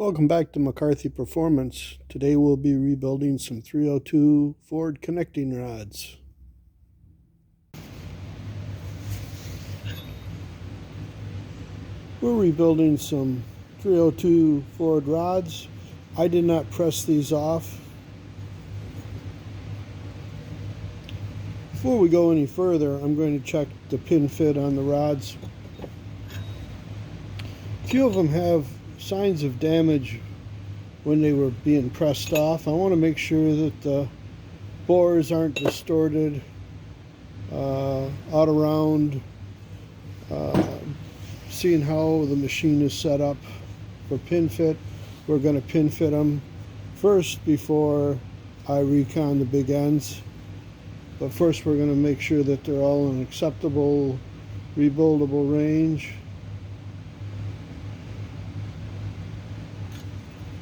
Welcome back to McCarthy Performance. Today we'll be rebuilding some 302 Ford connecting rods. We're rebuilding some 302 Ford rods. I did not press these off. Before we go any further, I'm going to check the pin fit on the rods. A few of them have signs of damage when they were being pressed off. I want to make sure that the bores aren't distorted, out around, seeing how the machine is set up for pin fit. We're going to pin fit them first before I recon the big ends. But first we're going to make sure that they're all in acceptable rebuildable range.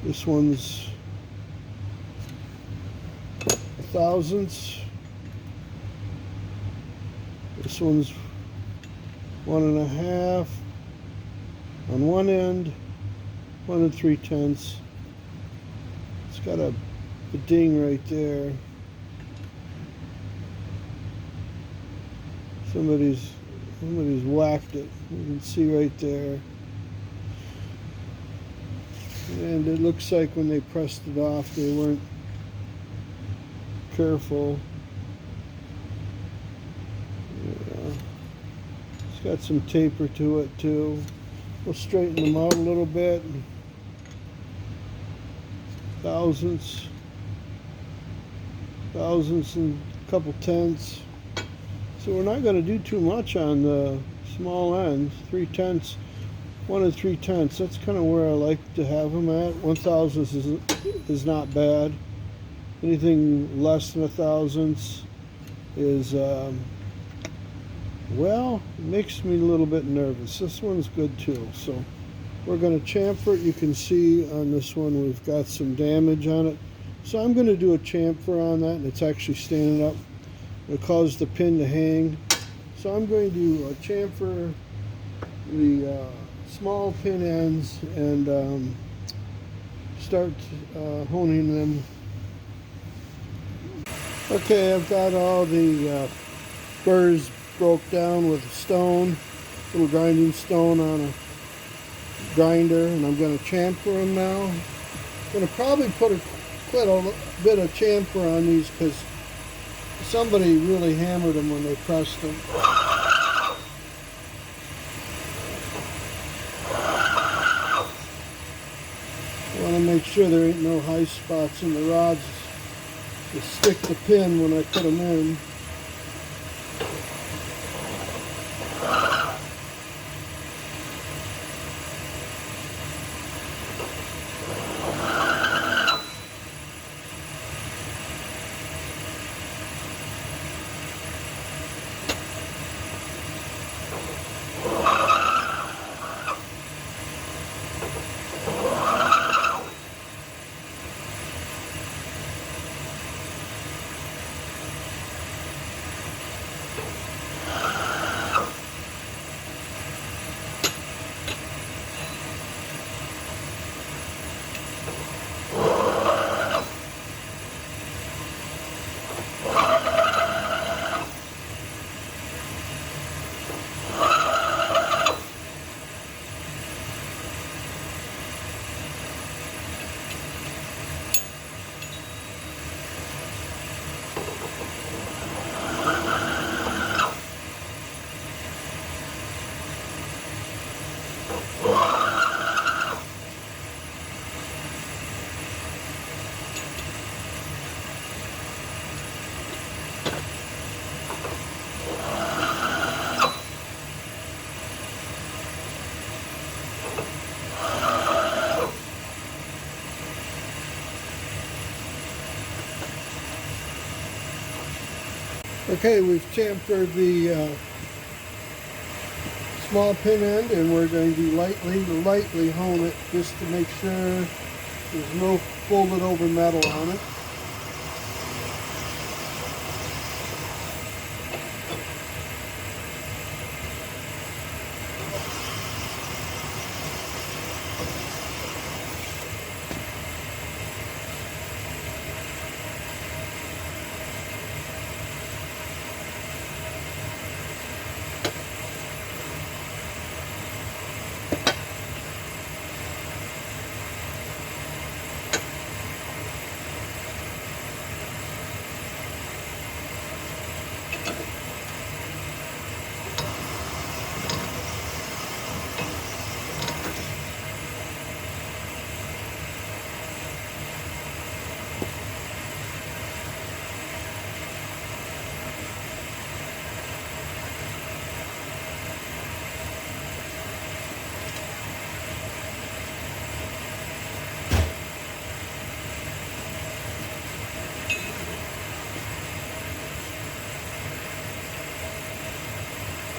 This one's a thousandths. This one's 1.5 on one end, 1 3/10. It's got a ding right there. Somebody's whacked it. You can see right there. And it looks like when they pressed it off, they weren't careful. Yeah. It's got some taper to it too. We'll straighten them out a little bit. Thousandths and a couple tenths. So we're not going to do too much on the small ends. 3/10. 1 3/10. That's kind of where I like to have them at. 1,000ths is not bad. Anything less than 1,000ths is, well, it makes me a little bit nervous. This one's good too. So we're going to chamfer it. You can see on this one we've got some damage on it. So I'm going to do a chamfer on that, and it's actually standing up. It'll cause the pin to hang. So I'm going to chamfer the small pin ends and start honing them. Okay, I've got all the burrs broke down with a stone, little grinding stone on a grinder, and I'm going to chamfer them now. I'm going to probably put a bit of chamfer on these because somebody really hammered them when they pressed them. I want to make sure there ain't no high spots in the rods to stick the pin when I put them in. Okay, we've chamfered the small pin end, and we're going to lightly hone it just to make sure there's no folded over metal on it.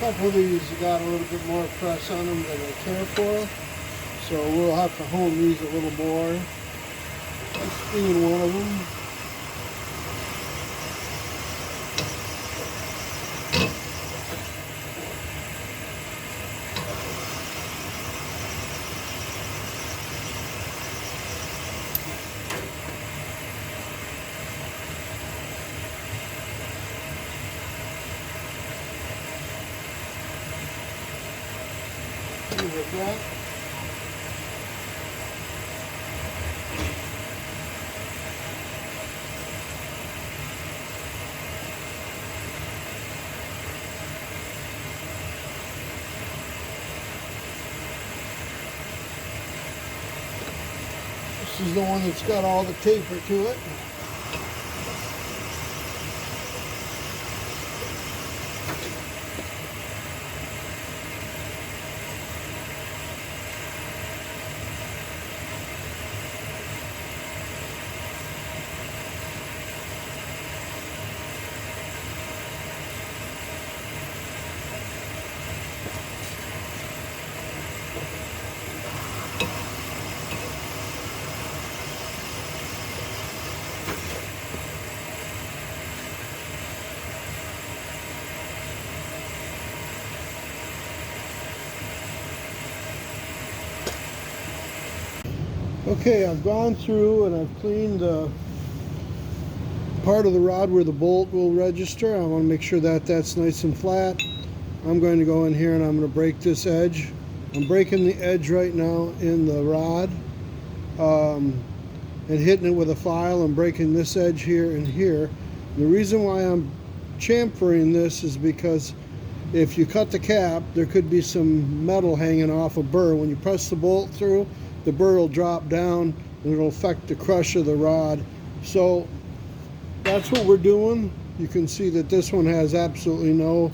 couple of these got a little bit more press on them than I care for, so we'll have to hone these a little more. This being one of them. With that. This is the one that's got all the taper to it. Okay, I've gone through and I've cleaned the part of the rod where the bolt will register. I want to make sure that that's nice and flat. I'm going to go in here and I'm going to break this edge. I'm breaking the edge right now in the rod and hitting it with a file. I'm breaking this edge here and here. The reason why I'm chamfering this is because if you cut the cap, there could be some metal hanging off a burr. When you press the bolt through, the burr will drop down and it'll affect the crush of the rod. So that's what we're doing. You can see that this one has absolutely no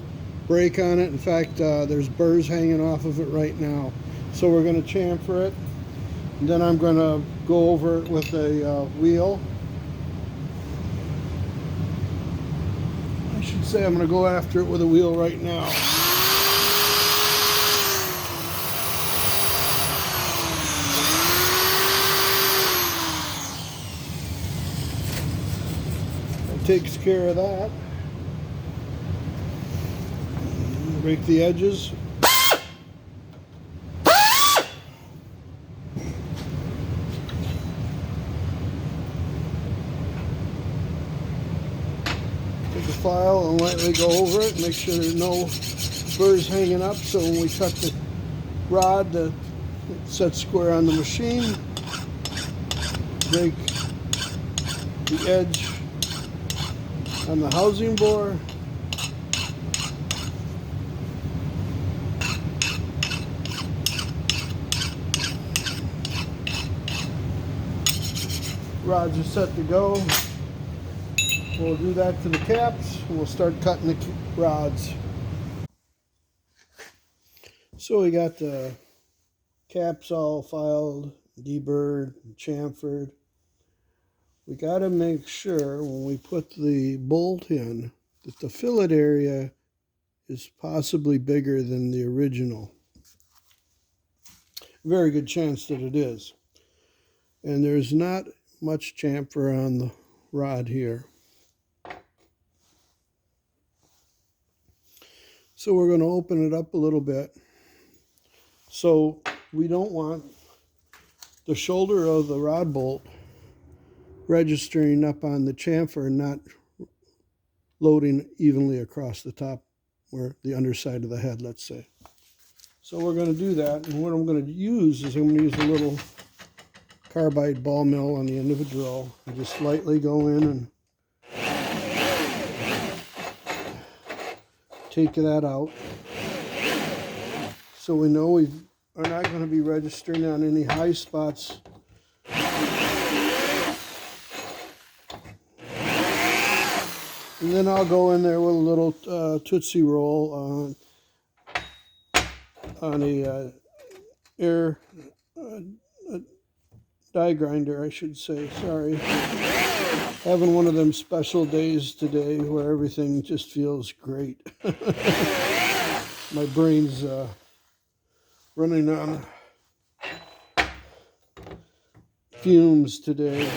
break on it. In fact, there's burrs hanging off of it right now. So we're going to chamfer it. And then I'm going to go over it with a wheel. I should say I'm going to go after it with a wheel right now. Takes care of that. Break the edges. Take the file and lightly go over it. Make sure there's no burrs hanging up, so when we cut the rod, it sets square on the machine. Break the edge on the housing bore. Rods are set to go. We'll do that to the caps and we'll start cutting the rods. So we got the caps all filed, deburred, chamfered. We got to make sure when we put the bolt in that the fillet area is possibly bigger than the original. Very good chance that it is. And there's not much chamfer on the rod here. So we're going to open it up a little bit. So we don't want the shoulder of the rod bolt registering up on the chamfer and not loading evenly across the top or the underside of the head, let's say. So we're going to do that, and what I'm going to use is I'm going to use a little carbide ball mill on the end of a drill and just lightly go in and take that out. So we know we are not going to be registering on any high spots. And then I'll go in there with a little Tootsie Roll on a die grinder, I should say. Sorry. Having one of them special days today where everything just feels great. My brain's running on fumes today.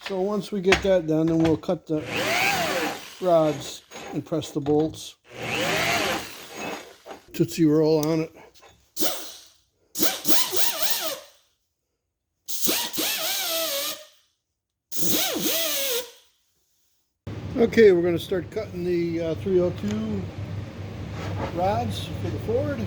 So once we get that done, then we'll cut the rods and press the bolts. Tootsie Roll on it. Okay, we're going to start cutting the 302 rods for the Ford.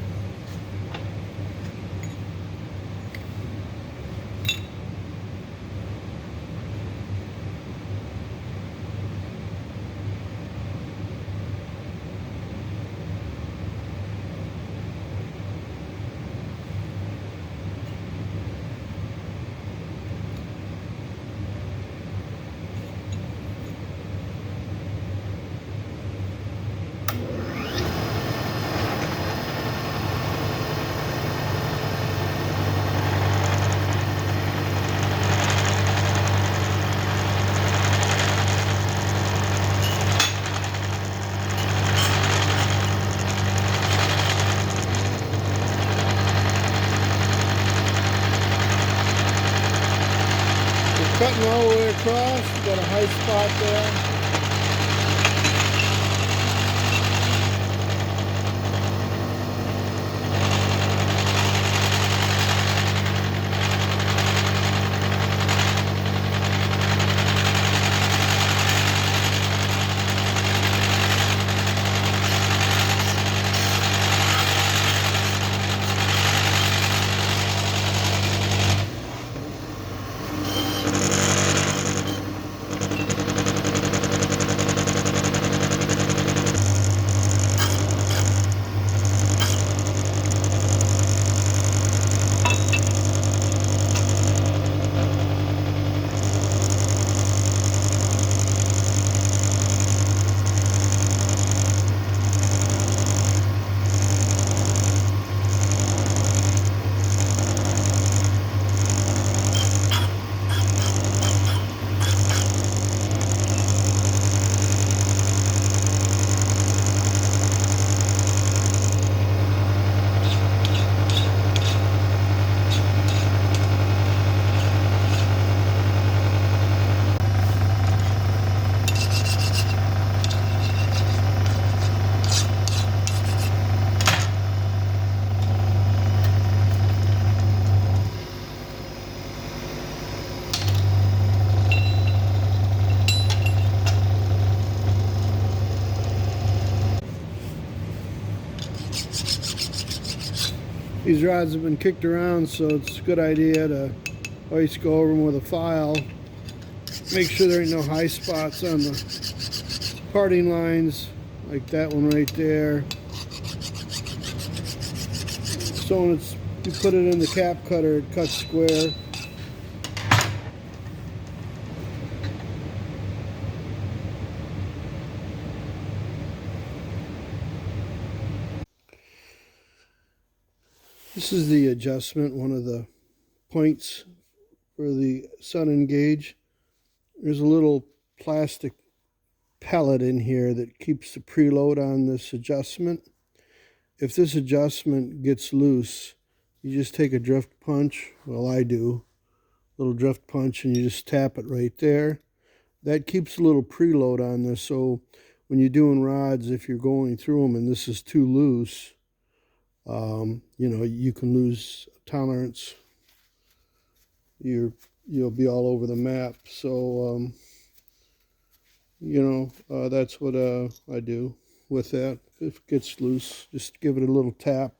Cutting all the way across, we got a high spot there. These rods have been kicked around, so it's a good idea to always go over them with a file. Make sure there ain't no high spots on the parting lines, like that one right there. So when you put it in the cap cutter, it cuts square. This is the adjustment, one of the points for the sun gauge. There's a little plastic pellet in here that keeps the preload on this adjustment. If this adjustment gets loose, you just take a drift punch, well I do, a little drift punch, and you just tap it right there. That keeps a little preload on this, so when you're doing rods, if you're going through them and this is too loose, you know, you can lose tolerance. You'll be all over the map. So you know, that's what I do with that. If it gets loose, just give it a little tap.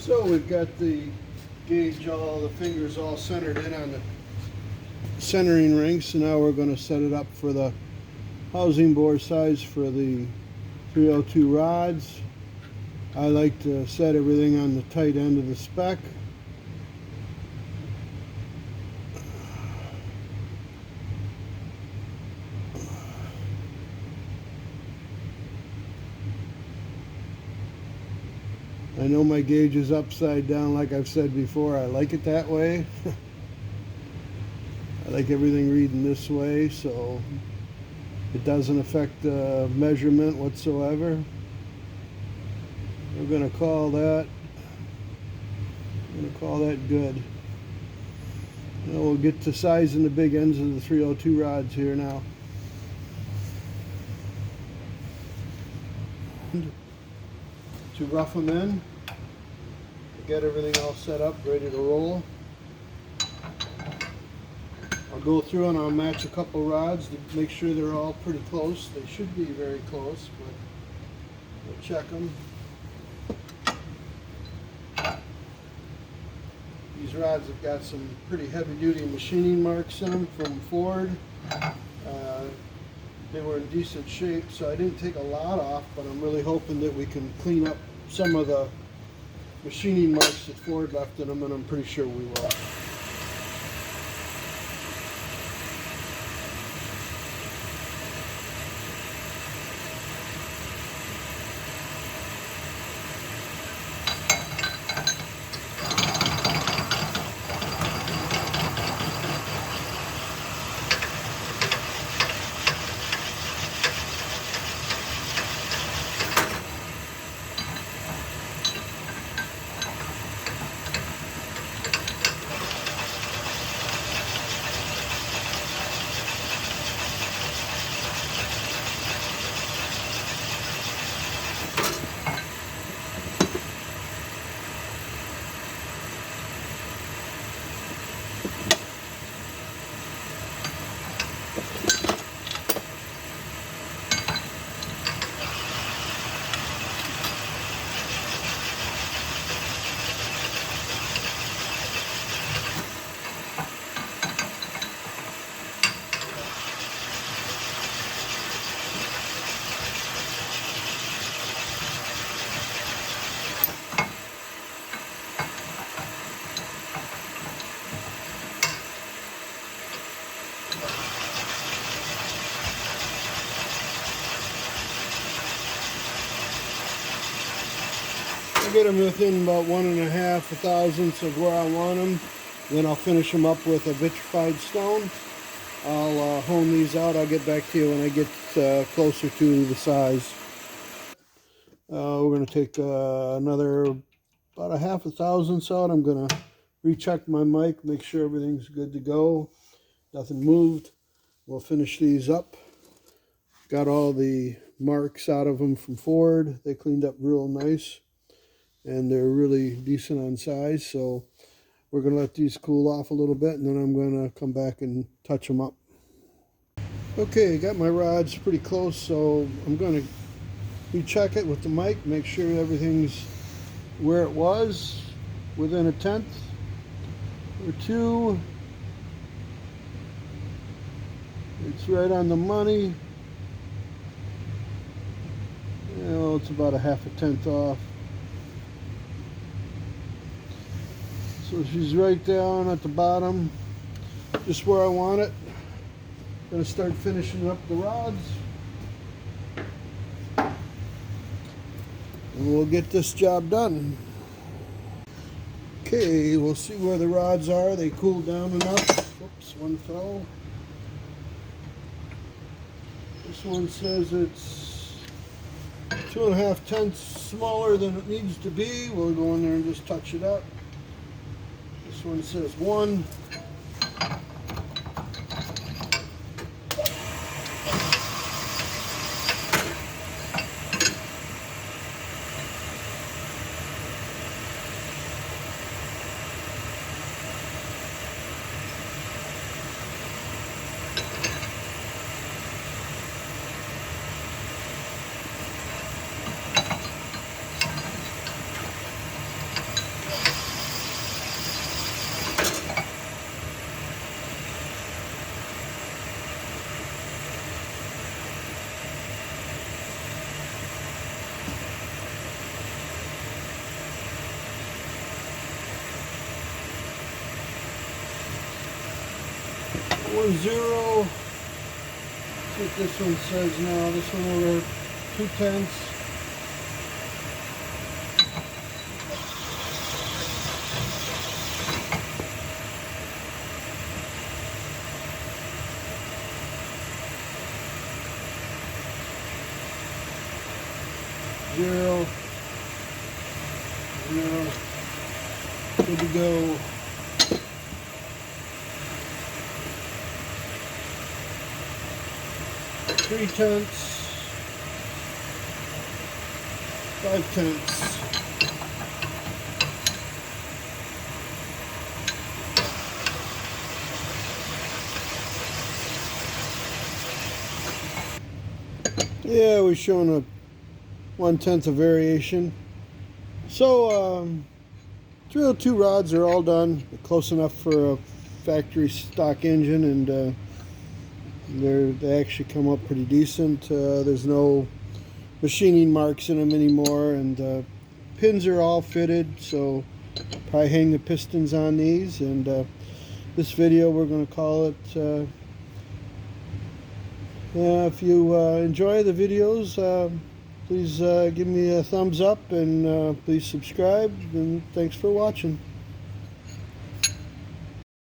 So we've got the gauge, all the fingers all centered in on the centering ring. So now we're going to set it up for the housing bore size for the 302 rods. I like to set everything on the tight end of the spec. I know my gauge is upside down, like I've said before. I like it that way. I like everything reading this way, so it doesn't affect the measurement whatsoever. We're going to call that good. Now we'll get to sizing the big ends of the 302 rods here now. To rough them in, get everything all set up, ready to roll. I'll go through and I'll match a couple rods to make sure they're all pretty close. They should be very close, but we'll check them. These rods have got some pretty heavy-duty machining marks in them from Ford. They were in decent shape, so I didn't take a lot off, but I'm really hoping that we can clean up some of the machining marks that Ford left in them, and I'm pretty sure we will. Get them within about 1.5 thousandths of where I want them. Then I'll finish them up with a vitrified stone. I'll hone these out. I'll get back to you when I get closer to the size. We're going to take another about 0.5 thousandths out. I'm going to recheck my mic, make sure everything's good to go. Nothing moved. We'll finish these up. Got all the marks out of them from Ford. They cleaned up real nice, and they're really decent on size. So we're going to let these cool off a little bit, and then I'm going to come back and touch them up. Okay, got my rods pretty close, so I'm going to recheck it with the mic, make sure everything's where it was, within 1/10 or 2. It's right on the money. You know, it's about 0.5 off. So she's right down at the bottom, just where I want it. Gonna start finishing up the rods, and we'll get this job done. Okay, we'll see where the rods are. They cooled down enough. Whoops, one fell. This one says it's 2.5 tenths smaller than it needs to be. We'll go in there and just touch it up. This one says 1. 4-0. Let's see what this one says now. This one we're 2/10. 0, 0. Good to go. Three tenths, 5/10. Yeah, we're showing a 1/10 of variation. So 302 rods are all done, close enough for a factory stock engine, and they actually come up pretty decent. There's no machining marks in them anymore, and pins are all fitted, so probably hang the pistons on these. And this video, we're going to call it. If you enjoy the videos, please give me a thumbs up, and please subscribe, and thanks for watching.